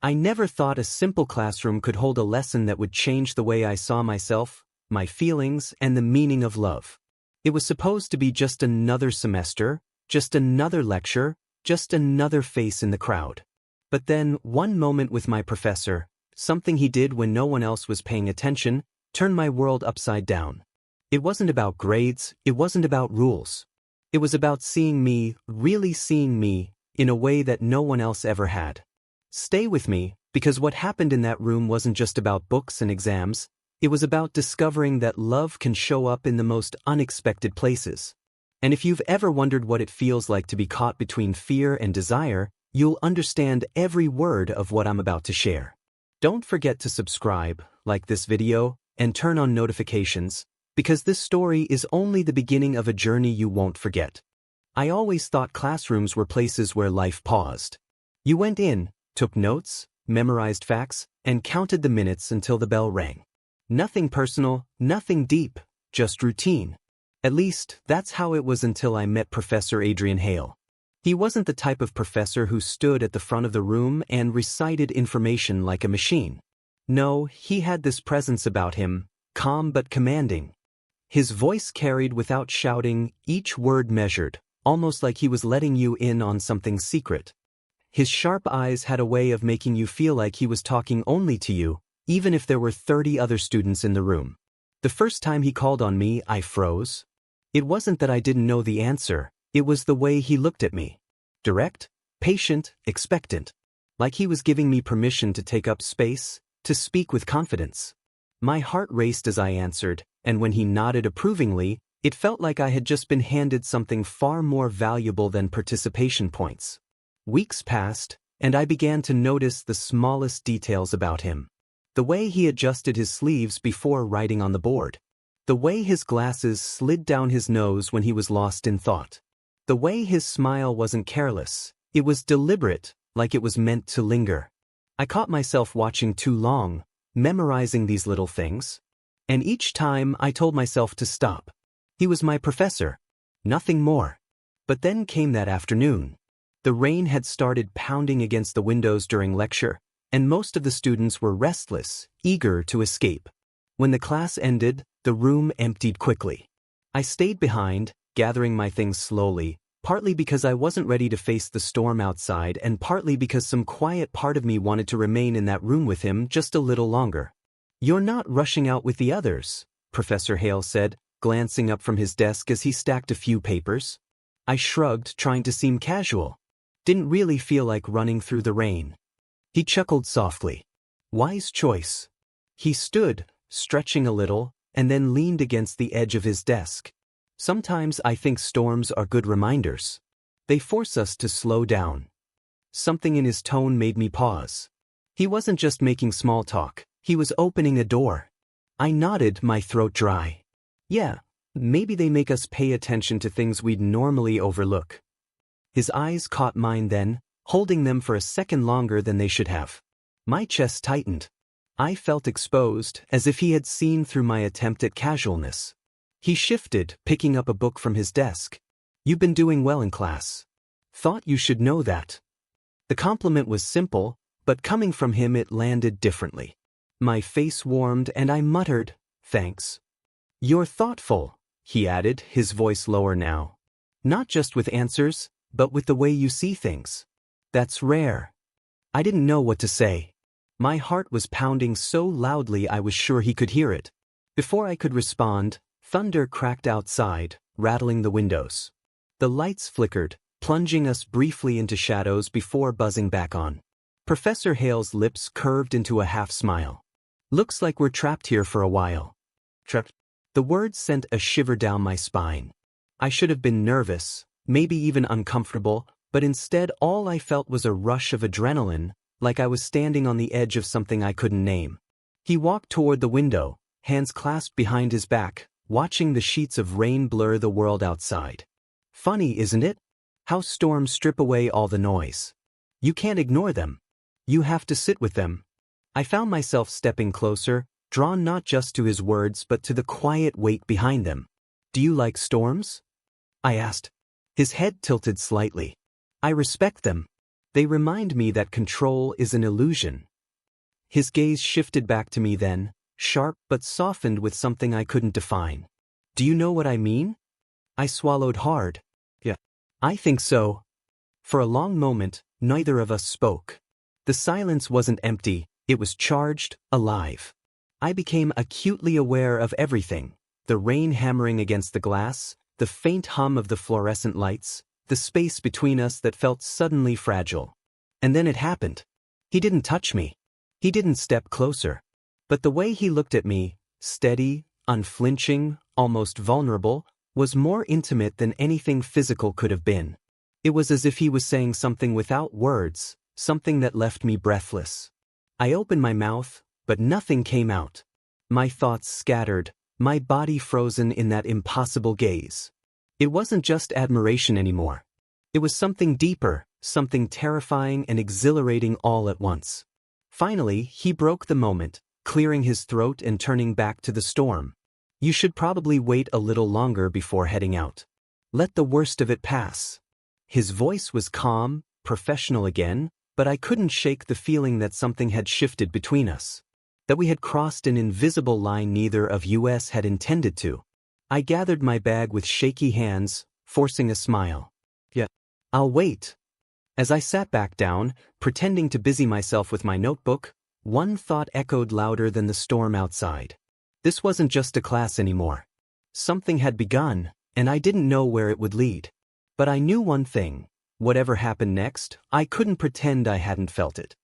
I never thought a simple classroom could hold a lesson that would change the way I saw myself, my feelings, and the meaning of love. It was supposed to be just another semester, just another lecture, just another face in the crowd. But then, one moment with my professor, something he did when no one else was paying attention, turned my world upside down. It wasn't about grades, it wasn't about rules. It was about seeing me, really seeing me, in a way that no one else ever had. Stay with me, because what happened in that room wasn't just about books and exams, it was about discovering that love can show up in the most unexpected places. And if you've ever wondered what it feels like to be caught between fear and desire, you'll understand every word of what I'm about to share. Don't forget to subscribe, like this video, and turn on notifications, because this story is only the beginning of a journey you won't forget. I always thought classrooms were places where life paused. You went in, took notes, memorized facts, and counted the minutes until the bell rang. Nothing personal, nothing deep, just routine. At least, that's how it was until I met Professor Adrian Hale. He wasn't the type of professor who stood at the front of the room and recited information like a machine. No, he had this presence about him, calm but commanding. His voice carried without shouting, each word measured, almost like he was letting you in on something secret. His sharp eyes had a way of making you feel like he was talking only to you, even if there were 30 other students in the room. The first time he called on me, I froze. It wasn't that I didn't know the answer, it was the way he looked at me. Direct, patient, expectant. Like he was giving me permission to take up space, to speak with confidence. My heart raced as I answered, and when he nodded approvingly, it felt like I had just been handed something far more valuable than participation points. Weeks passed, and I began to notice the smallest details about him. The way he adjusted his sleeves before writing on the board. The way his glasses slid down his nose when he was lost in thought. The way his smile wasn't careless, it was deliberate, like it was meant to linger. I caught myself watching too long, memorizing these little things. And each time I told myself to stop. He was my professor. Nothing more. But then came that afternoon. The rain had started pounding against the windows during lecture, and most of the students were restless, eager to escape. When the class ended, the room emptied quickly. I stayed behind, gathering my things slowly, partly because I wasn't ready to face the storm outside and partly because some quiet part of me wanted to remain in that room with him just a little longer. "You're not rushing out with the others," Professor Hale said, glancing up from his desk as he stacked a few papers. I shrugged, trying to seem casual. Didn't really feel like running through the rain. He chuckled softly. "Wise choice." He stood, stretching a little, and then leaned against the edge of his desk. Sometimes I think storms are good reminders. They force us to slow down. Something in his tone made me pause. He wasn't just making small talk, he was opening a door. I nodded, my throat dry. Yeah, maybe they make us pay attention to things we'd normally overlook. His eyes caught mine then, holding them for a second longer than they should have. My chest tightened. I felt exposed, as if he had seen through my attempt at casualness. He shifted, picking up a book from his desk. "You've been doing well in class. Thought you should know that." The compliment was simple, but coming from him it landed differently. My face warmed and I muttered, "Thanks." "You're thoughtful," he added, his voice lower now. "Not just with answers, but with the way you see things. That's rare." I didn't know what to say. My heart was pounding so loudly I was sure he could hear it. Before I could respond, thunder cracked outside, rattling the windows. The lights flickered, plunging us briefly into shadows before buzzing back on. Professor Hale's lips curved into a half-smile. "Looks like we're trapped here for a while." Trapped? The words sent a shiver down my spine. I should have been nervous, maybe even uncomfortable, but instead all I felt was a rush of adrenaline, like I was standing on the edge of something I couldn't name. He walked toward the window, hands clasped behind his back, watching the sheets of rain blur the world outside. Funny, isn't it? How storms strip away all the noise. You can't ignore them. You have to sit with them. I found myself stepping closer, drawn not just to his words but to the quiet weight behind them. "Do you like storms?" I asked. His head tilted slightly. "I respect them. They remind me that control is an illusion. His gaze shifted back to me then, sharp but softened with something I couldn't define. Do you know what I mean? I swallowed hard. Yeah. I think so. For a long moment, neither of us spoke. The silence wasn't empty, it was charged, alive. I became acutely aware of everything. The rain hammering against the glass, the faint hum of the fluorescent lights, the space between us that felt suddenly fragile. And then it happened. He didn't touch me. He didn't step closer. But the way he looked at me, steady, unflinching, almost vulnerable, was more intimate than anything physical could have been. It was as if he was saying something without words, something that left me breathless. I opened my mouth, but nothing came out. My thoughts scattered, my body frozen in that impossible gaze. It wasn't just admiration anymore. It was something deeper, something terrifying and exhilarating all at once. Finally, he broke the moment, clearing his throat and turning back to the storm. You should probably wait a little longer before heading out. Let the worst of it pass. His voice was calm, professional again, but I couldn't shake the feeling that something had shifted between us. That we had crossed an invisible line neither of us had intended to. I gathered my bag with shaky hands, forcing a smile. Yeah, I'll wait. As I sat back down, pretending to busy myself with my notebook, one thought echoed louder than the storm outside. This wasn't just a class anymore. Something had begun, and I didn't know where it would lead. But I knew one thing. Whatever happened next, I couldn't pretend I hadn't felt it.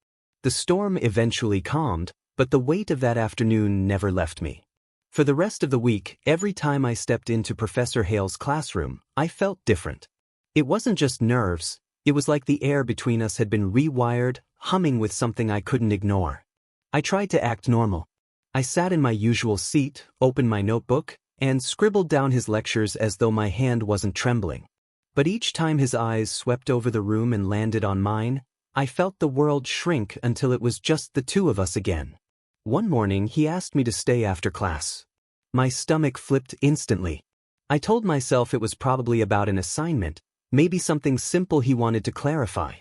The storm eventually calmed, but the weight of that afternoon never left me. For the rest of the week, every time I stepped into Professor Hale's classroom, I felt different. It wasn't just nerves, it was like the air between us had been rewired, humming with something I couldn't ignore. I tried to act normal. I sat in my usual seat, opened my notebook, and scribbled down his lectures as though my hand wasn't trembling. But each time his eyes swept over the room and landed on mine, I felt the world shrink until it was just the two of us again. One morning he asked me to stay after class. My stomach flipped instantly. I told myself it was probably about an assignment, maybe something simple he wanted to clarify.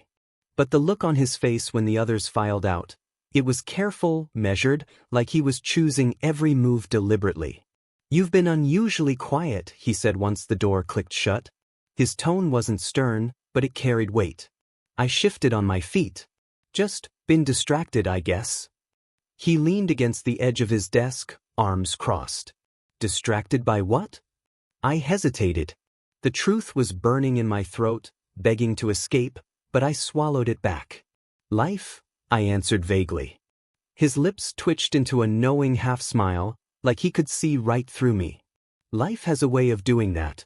But the look on his face when the others filed out, it was careful, measured, like he was choosing every move deliberately. You've been unusually quiet, he said once the door clicked shut. His tone wasn't stern, but it carried weight. I shifted on my feet. Just been distracted, I guess. He leaned against the edge of his desk, arms crossed. Distracted by what? I hesitated. The truth was burning in my throat, begging to escape, but I swallowed it back. Life? I answered vaguely. His lips twitched into a knowing half-smile, like he could see right through me. Life has a way of doing that.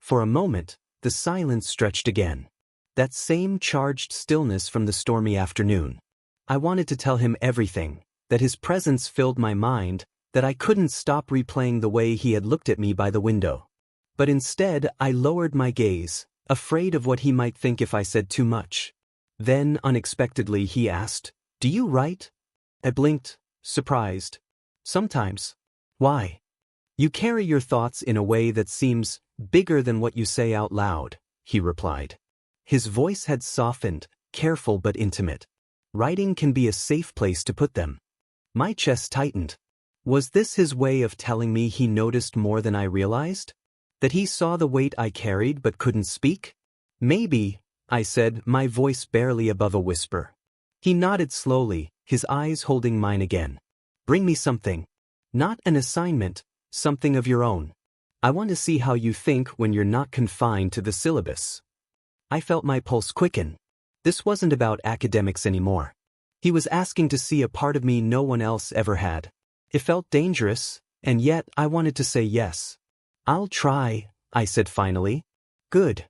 For a moment, the silence stretched again. That same charged stillness from the stormy afternoon. I wanted to tell him everything, that his presence filled my mind, that I couldn't stop replaying the way he had looked at me by the window. But instead, I lowered my gaze, afraid of what he might think if I said too much. Then, unexpectedly, he asked, "Do you write?" I blinked, surprised. "Sometimes." "Why?" "You carry your thoughts in a way that seems bigger than what you say out loud," he replied. His voice had softened, careful but intimate. Writing can be a safe place to put them. My chest tightened. Was this his way of telling me he noticed more than I realized? That he saw the weight I carried but couldn't speak? "Maybe," I said, my voice barely above a whisper. He nodded slowly, his eyes holding mine again. "Bring me something. Not an assignment, something of your own. I want to see how you think when you're not confined to the syllabus." I felt my pulse quicken. This wasn't about academics anymore. He was asking to see a part of me no one else ever had. It felt dangerous, and yet I wanted to say yes. "I'll try," I said finally. "Good."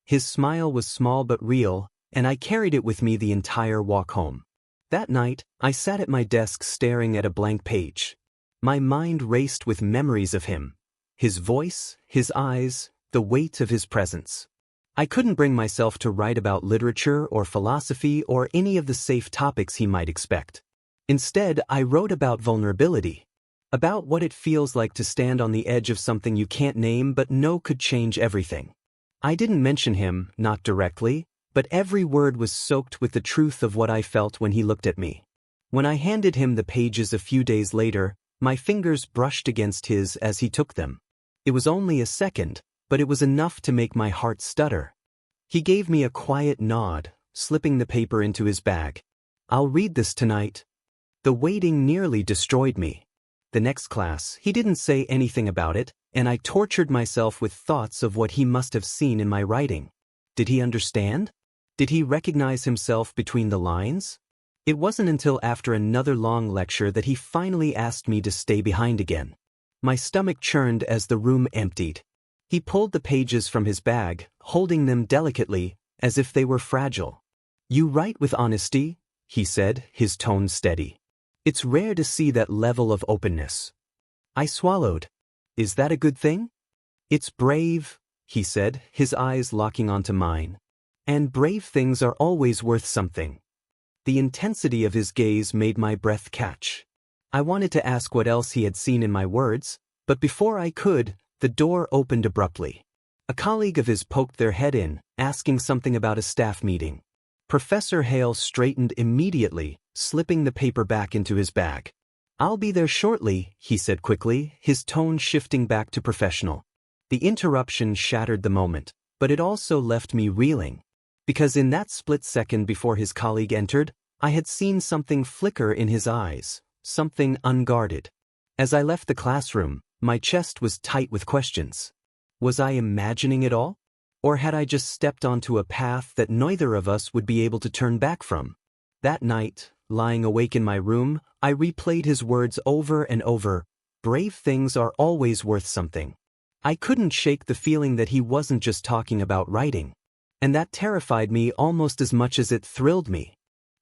His smile was small but real, and I carried it with me the entire walk home. That night, I sat at my desk staring at a blank page. My mind raced with memories of him. His voice, his eyes, the weight of his presence. I couldn't bring myself to write about literature or philosophy or any of the safe topics he might expect. Instead, I wrote about vulnerability. About what it feels like to stand on the edge of something you can't name but know could change everything. I didn't mention him, not directly, but every word was soaked with the truth of what I felt when he looked at me. When I handed him the pages a few days later, my fingers brushed against his as he took them. It was only a second, but it was enough to make my heart stutter. He gave me a quiet nod, slipping the paper into his bag. "I'll read this tonight." The waiting nearly destroyed me. The next class, he didn't say anything about it, and I tortured myself with thoughts of what he must have seen in my writing. Did he understand? Did he recognize himself between the lines? It wasn't until after another long lecture that he finally asked me to stay behind again. My stomach churned as the room emptied. He pulled the pages from his bag, holding them delicately, as if they were fragile. "You write with honesty," he said, his tone steady. "It's rare to see that level of openness." I swallowed. "Is that a good thing?" "It's brave," he said, his eyes locking onto mine. "And brave things are always worth something." The intensity of his gaze made my breath catch. I wanted to ask what else he had seen in my words, but before I could, the door opened abruptly. A colleague of his poked their head in, asking something about a staff meeting. Professor Hale straightened immediately, slipping the paper back into his bag. "I'll be there shortly," he said quickly, his tone shifting back to professional. The interruption shattered the moment, but it also left me reeling. Because in that split second before his colleague entered, I had seen something flicker in his eyes, something unguarded. As I left the classroom, my chest was tight with questions. Was I imagining it all? Or had I just stepped onto a path that neither of us would be able to turn back from? That night, lying awake in my room, I replayed his words over and over. Brave things are always worth something. I couldn't shake the feeling that he wasn't just talking about writing. And that terrified me almost as much as it thrilled me.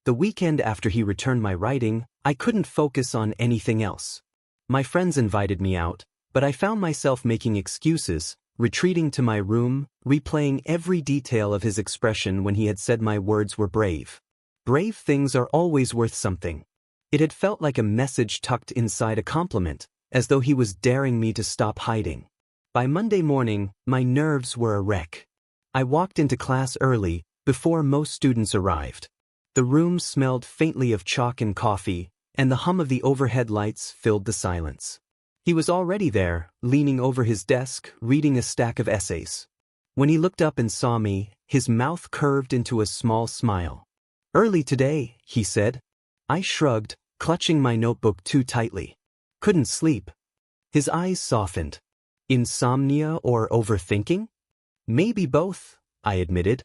The weekend after he returned my writing, I couldn't focus on anything else. My friends invited me out, but I found myself making excuses, retreating to my room, replaying every detail of his expression when he had said my words were brave. Brave things are always worth something. It had felt like a message tucked inside a compliment, as though he was daring me to stop hiding. By Monday morning, my nerves were a wreck. I walked into class early, before most students arrived. The room smelled faintly of chalk and coffee, and the hum of the overhead lights filled the silence. He was already there, leaning over his desk, reading a stack of essays. When he looked up and saw me, his mouth curved into a small smile. "Early today," he said. I shrugged, clutching my notebook too tightly. "Couldn't sleep." His eyes softened. "Insomnia or overthinking?" "Maybe both," I admitted.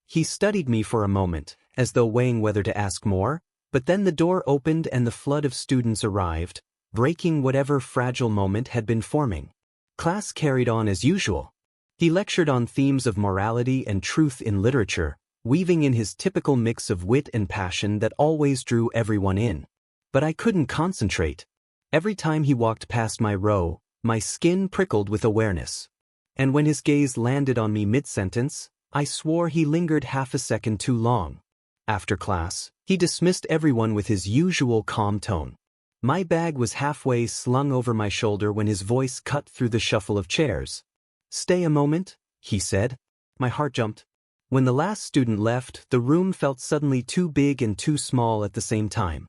He studied me for a moment, as though weighing whether to ask more, but then the door opened and the flood of students arrived, breaking whatever fragile moment had been forming. Class carried on as usual. He lectured on themes of morality and truth in literature, weaving in his typical mix of wit and passion that always drew everyone in. But I couldn't concentrate. Every time he walked past my row, my skin prickled with awareness. And when his gaze landed on me mid-sentence, I swore he lingered half a second too long. After class, he dismissed everyone with his usual calm tone. My bag was halfway slung over my shoulder when his voice cut through the shuffle of chairs. "Stay a moment," he said. My heart jumped. When the last student left, the room felt suddenly too big and too small at the same time.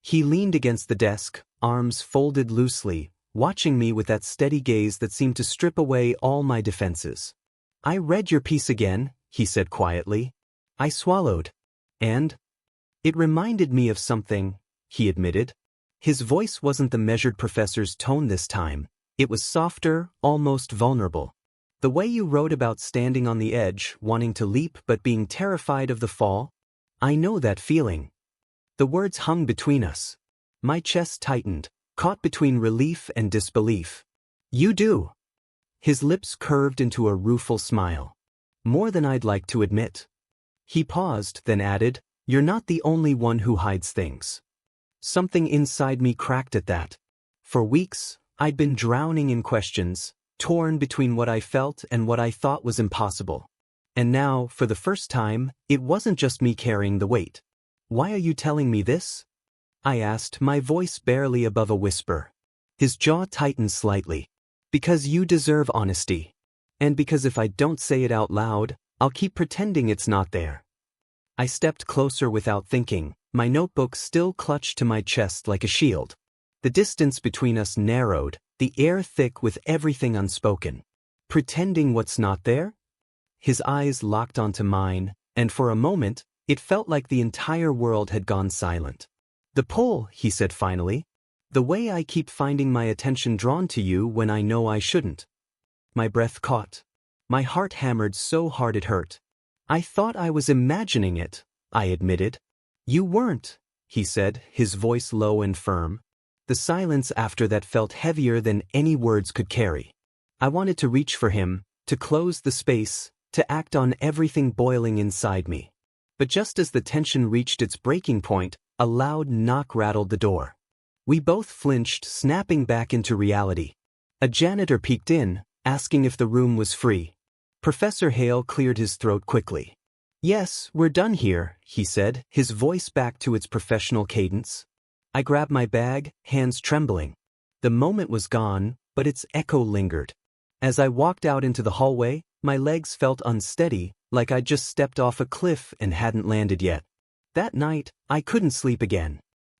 He leaned against the desk, arms folded loosely, watching me with that steady gaze that seemed to strip away all my defenses. "I read your piece again," he said quietly. I swallowed. "And?" "It reminded me of something," he admitted. His voice wasn't the measured professor's tone this time. It was softer, almost vulnerable. "The way you wrote about standing on the edge, wanting to leap but being terrified of the fall. I know that feeling." The words hung between us. My chest tightened, caught between relief and disbelief. "You do." His lips curved into a rueful smile. "More than I'd like to admit." He paused, then added, "You're not the only one who hides things." Something inside me cracked at that. For weeks, I'd been drowning in questions, torn between what I felt and what I thought was impossible. And now, for the first time, it wasn't just me carrying the weight. "Why are you telling me this?" I asked, my voice barely above a whisper. His jaw tightened slightly. "Because you deserve honesty. And because if I don't say it out loud, I'll keep pretending it's not there." I stepped closer without thinking, my notebook still clutched to my chest like a shield. The distance between us narrowed, the air thick with everything unspoken. Pretending what's not there? His eyes locked onto mine, and for a moment, it felt like the entire world had gone silent. "The pull," he said finally. "The way I keep finding my attention drawn to you when I know I shouldn't." My breath caught. My heart hammered so hard it hurt. "I thought I was imagining it," I admitted. "You weren't," he said, his voice low and firm. The silence after that felt heavier than any words could carry. I wanted to reach for him, to close the space, to act on everything boiling inside me. But just as the tension reached its breaking point, a loud knock rattled the door. We both flinched, snapping back into reality. A janitor peeked in, asking if the room was free. Professor Hale cleared his throat quickly. "Yes, we're done here," he said, his voice back to its professional cadence. I grabbed my bag, hands trembling. The moment was gone, but its echo lingered. As I walked out into the hallway, my legs felt unsteady, like I'd just stepped off a cliff and hadn't landed yet. That night, I couldn't sleep again.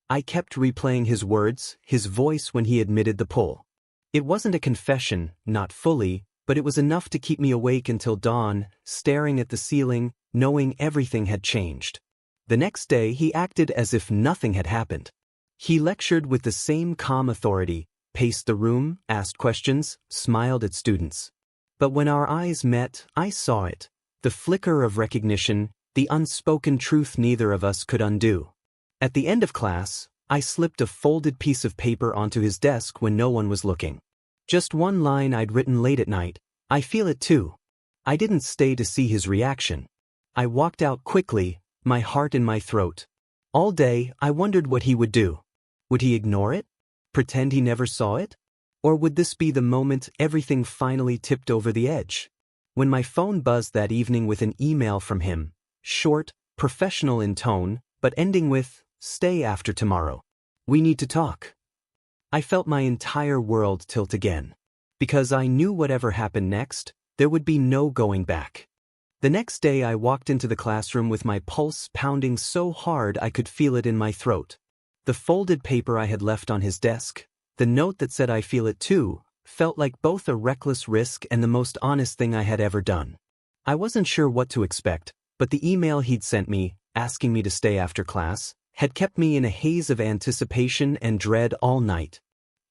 I kept replaying his words, his voice when he admitted the pull. It wasn't a confession, not fully, but it was enough to keep me awake until dawn, staring at the ceiling, knowing everything had changed. The next day he acted as if nothing had happened. He lectured with the same calm authority, paced the room, asked questions, smiled at students. But when our eyes met, I saw it. The flicker of recognition, the unspoken truth neither of us could undo. At the end of class, I slipped a folded piece of paper onto his desk when no one was looking. Just one line I'd written late at night. "I feel it too." I didn't stay to see his reaction. I walked out quickly, my heart in my throat. All day, I wondered what he would do. Would he ignore it? Pretend he never saw it? Or would this be the moment everything finally tipped over the edge? When my phone buzzed that evening with an email from him, short, professional in tone, but ending with, "Stay after tomorrow. We need to talk." I felt my entire world tilt again. Because I knew whatever happened next, there would be no going back. The next day I walked into the classroom with my pulse pounding so hard I could feel it in my throat. The folded paper I had left on his desk, the note that said "I feel it too," felt like both a reckless risk and the most honest thing I had ever done. I wasn't sure what to expect, but the email he'd sent me, asking me to stay after class, had kept me in a haze of anticipation and dread all night.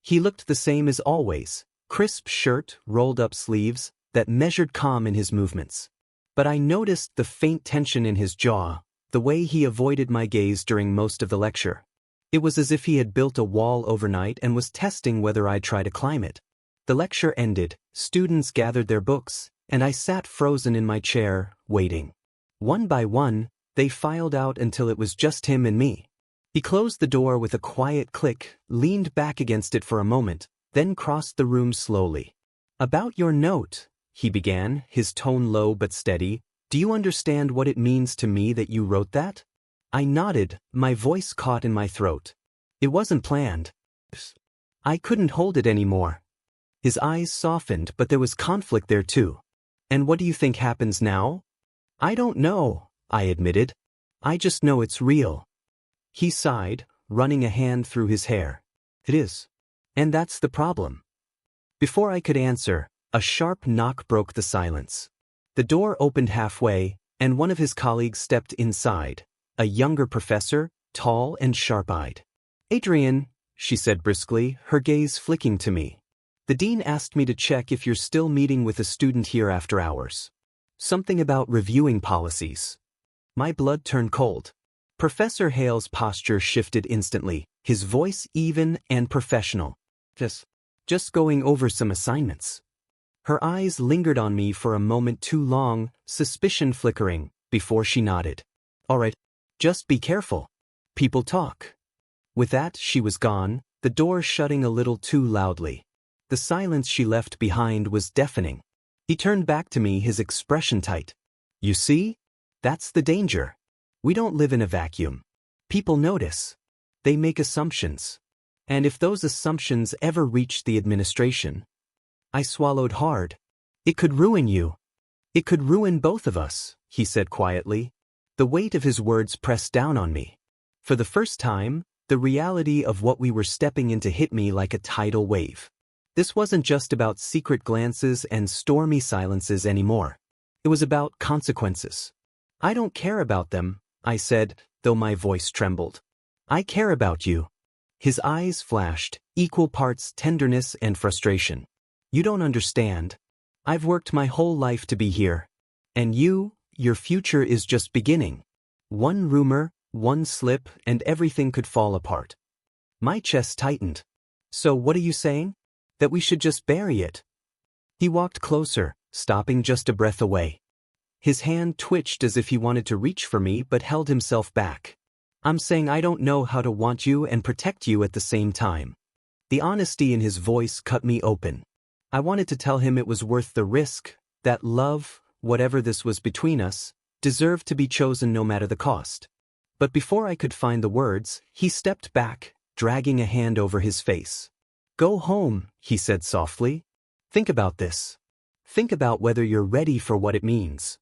He looked the same as always, crisp shirt, rolled up sleeves, that measured calm in his movements. But I noticed the faint tension in his jaw, the way he avoided my gaze during most of the lecture. It was as if he had built a wall overnight and was testing whether I'd try to climb it. The lecture ended, students gathered their books, and I sat frozen in my chair, waiting. One by one, they filed out until it was just him and me. He closed the door with a quiet click, leaned back against it for a moment, then crossed the room slowly. "About your note," he began, his tone low but steady. "Do you understand what it means to me that you wrote that?" I nodded, my voice caught in my throat. It wasn't planned. I couldn't hold it anymore. His eyes softened, but there was conflict there too. "And what do you think happens now?" "I don't know," I admitted. "I just know it's real." He sighed, running a hand through his hair. "It is. And that's the problem." Before I could answer, a sharp knock broke the silence. The door opened halfway, and one of his colleagues stepped inside, a younger professor, tall and sharp-eyed. "Adrian," she said briskly, her gaze flicking to me. "The dean asked me to check if you're still meeting with a student here after hours. Something about reviewing policies." My blood turned cold. Professor Hale's posture shifted instantly, his voice even and professional. Just going over some assignments." Her eyes lingered on me for a moment too long, suspicion flickering, before she nodded. "All right, just be careful. People talk." With that, she was gone, the door shutting a little too loudly. The silence she left behind was deafening. He turned back to me, his expression tight. "You see? That's the danger. We don't live in a vacuum. People notice. They make assumptions. And if those assumptions ever reach the administration..." I swallowed hard. "It could ruin you. It could ruin both of us," he said quietly. The weight of his words pressed down on me. For the first time, the reality of what we were stepping into hit me like a tidal wave. This wasn't just about secret glances and stormy silences anymore. It was about consequences. I don't care about them, I said, though my voice trembled. I care about you. His eyes flashed, equal parts tenderness and frustration. You don't understand. I've worked my whole life to be here. And your future is just beginning. One rumor, one slip, and everything could fall apart. My chest tightened. So what are you saying? That we should just bury it? He walked closer, stopping just a breath away. His hand twitched as if he wanted to reach for me but held himself back. I'm saying I don't know how to want you and protect you at the same time. The honesty in his voice cut me open. I wanted to tell him it was worth the risk, that love, whatever this was between us, deserved to be chosen no matter the cost. But before I could find the words, he stepped back, dragging a hand over his face. Go home, he said softly. Think about this. Think about whether you're ready for what it means.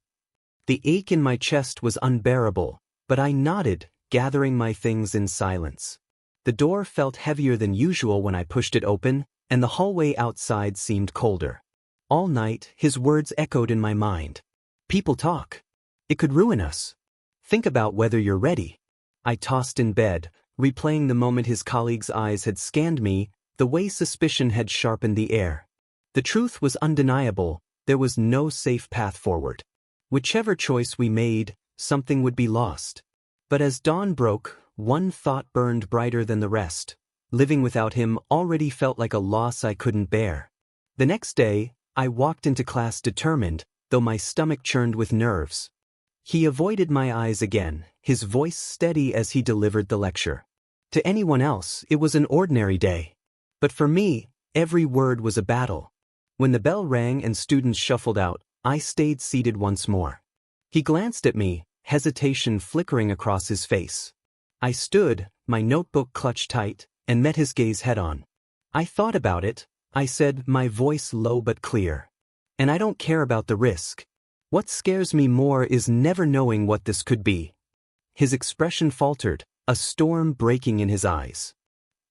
The ache in my chest was unbearable, but I nodded, gathering my things in silence. The door felt heavier than usual when I pushed it open, and the hallway outside seemed colder. All night, his words echoed in my mind. People talk. It could ruin us. Think about whether you're ready. I tossed in bed, replaying the moment his colleague's eyes had scanned me, the way suspicion had sharpened the air. The truth was undeniable, there was no safe path forward. Whichever choice we made, something would be lost. But as dawn broke, one thought burned brighter than the rest. Living without him already felt like a loss I couldn't bear. The next day, I walked into class determined, though my stomach churned with nerves. He avoided my eyes again, his voice steady as he delivered the lecture. To anyone else, it was an ordinary day. But for me, every word was a battle. When the bell rang and students shuffled out, I stayed seated once more. He glanced at me, hesitation flickering across his face. I stood, my notebook clutched tight, and met his gaze head-on. I thought about it, I said, my voice low but clear. And I don't care about the risk. What scares me more is never knowing what this could be. His expression faltered, a storm breaking in his eyes.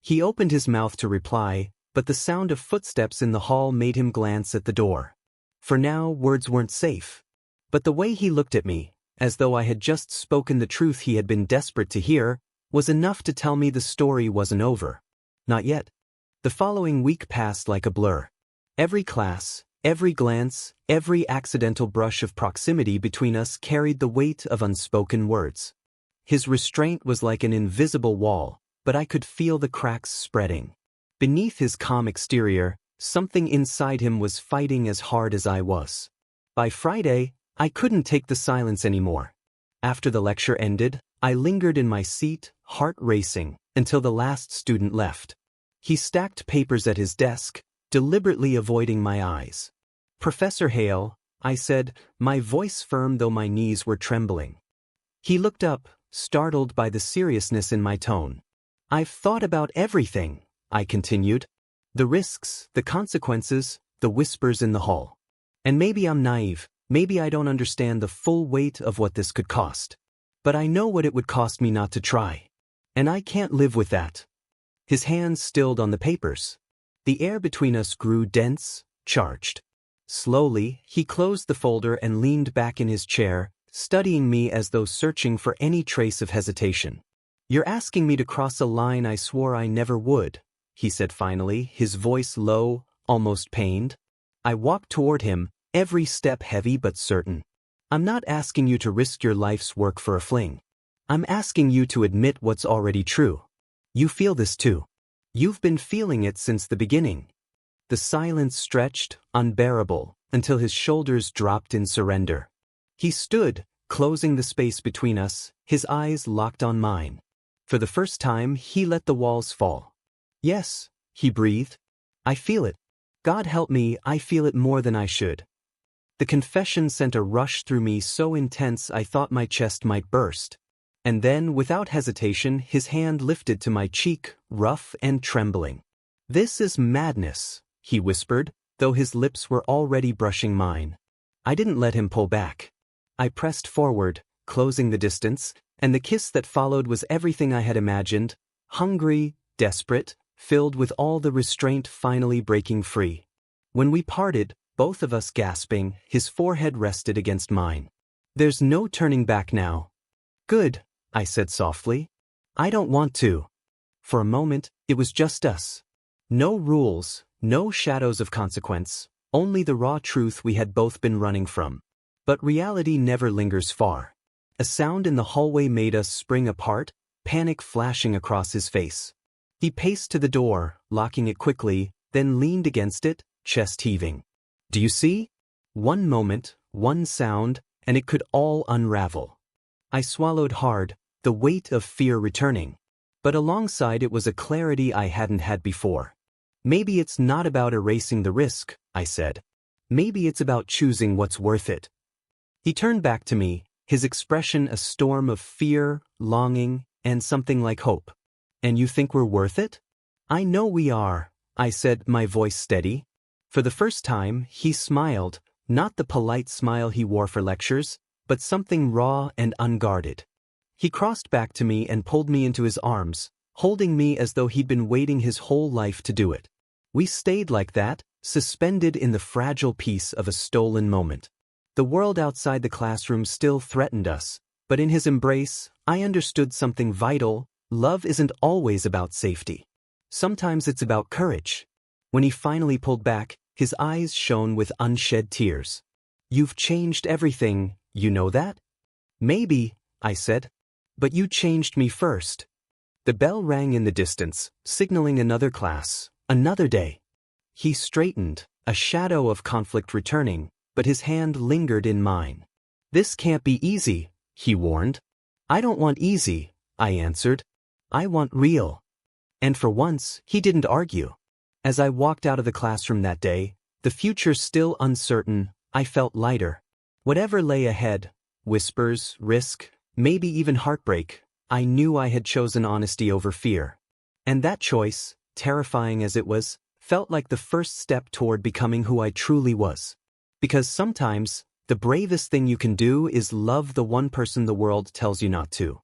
He opened his mouth to reply, but the sound of footsteps in the hall made him glance at the door. For now, words weren't safe. But the way he looked at me, as though I had just spoken the truth he had been desperate to hear, was enough to tell me the story wasn't over. Not yet. The following week passed like a blur. Every class, every glance, every accidental brush of proximity between us carried the weight of unspoken words. His restraint was like an invisible wall, but I could feel the cracks spreading. Beneath his calm exterior, something inside him was fighting as hard as I was. By Friday, I couldn't take the silence anymore. After the lecture ended, I lingered in my seat, heart racing, until the last student left. He stacked papers at his desk, deliberately avoiding my eyes. Professor Hale, I said, my voice firm though my knees were trembling. He looked up, startled by the seriousness in my tone. I've thought about everything, I continued. The risks, the consequences, the whispers in the hall. And maybe I'm naive, maybe I don't understand the full weight of what this could cost. But I know what it would cost me not to try. And I can't live with that. His hands stilled on the papers. The air between us grew dense, charged. Slowly, he closed the folder and leaned back in his chair, studying me as though searching for any trace of hesitation. You're asking me to cross a line I swore I never would, he said finally, his voice low, almost pained. I walked toward him, every step heavy but certain. I'm not asking you to risk your life's work for a fling. I'm asking you to admit what's already true. You feel this too. You've been feeling it since the beginning. The silence stretched, unbearable, until his shoulders dropped in surrender. He stood, closing the space between us, his eyes locked on mine. For the first time, he let the walls fall. Yes, he breathed. I feel it. God help me, I feel it more than I should. The confession sent a rush through me so intense I thought my chest might burst. And then, without hesitation, his hand lifted to my cheek, rough and trembling. This is madness, he whispered, though his lips were already brushing mine. I didn't let him pull back. I pressed forward, closing the distance, and the kiss that followed was everything I had imagined, hungry, desperate, filled with all the restraint finally breaking free. When we parted, both of us gasping, his forehead rested against mine. "There's no turning back now." "Good," I said softly. "I don't want to." For a moment, it was just us. No rules, no shadows of consequence, only the raw truth we had both been running from. But reality never lingers far. A sound in the hallway made us spring apart, panic flashing across his face. He paced to the door, locking it quickly, then leaned against it, chest heaving. "Do you see? One moment, one sound, and it could all unravel." I swallowed hard, the weight of fear returning. But alongside it was a clarity I hadn't had before. "Maybe it's not about erasing the risk," I said. "Maybe it's about choosing what's worth it." He turned back to me, his expression a storm of fear, longing, and something like hope. "And you think we're worth it?" "I know we are," I said, my voice steady. For the first time, he smiled, not the polite smile he wore for lectures, but something raw and unguarded. He crossed back to me and pulled me into his arms, holding me as though he'd been waiting his whole life to do it. We stayed like that, suspended in the fragile peace of a stolen moment. The world outside the classroom still threatened us, but in his embrace, I understood something vital. Love isn't always about safety. Sometimes it's about courage. When he finally pulled back, his eyes shone with unshed tears. "You've changed everything, you know that?" "Maybe," I said. "But you changed me first." The bell rang in the distance, signaling another class, another day. He straightened, a shadow of conflict returning, but his hand lingered in mine. "This can't be easy," he warned. "I don't want easy," I answered. "I want real." And for once, he didn't argue. As I walked out of the classroom that day, the future still uncertain, I felt lighter. Whatever lay ahead, whispers, risk, maybe even heartbreak, I knew I had chosen honesty over fear. And that choice, terrifying as it was, felt like the first step toward becoming who I truly was. Because sometimes, the bravest thing you can do is love the one person the world tells you not to.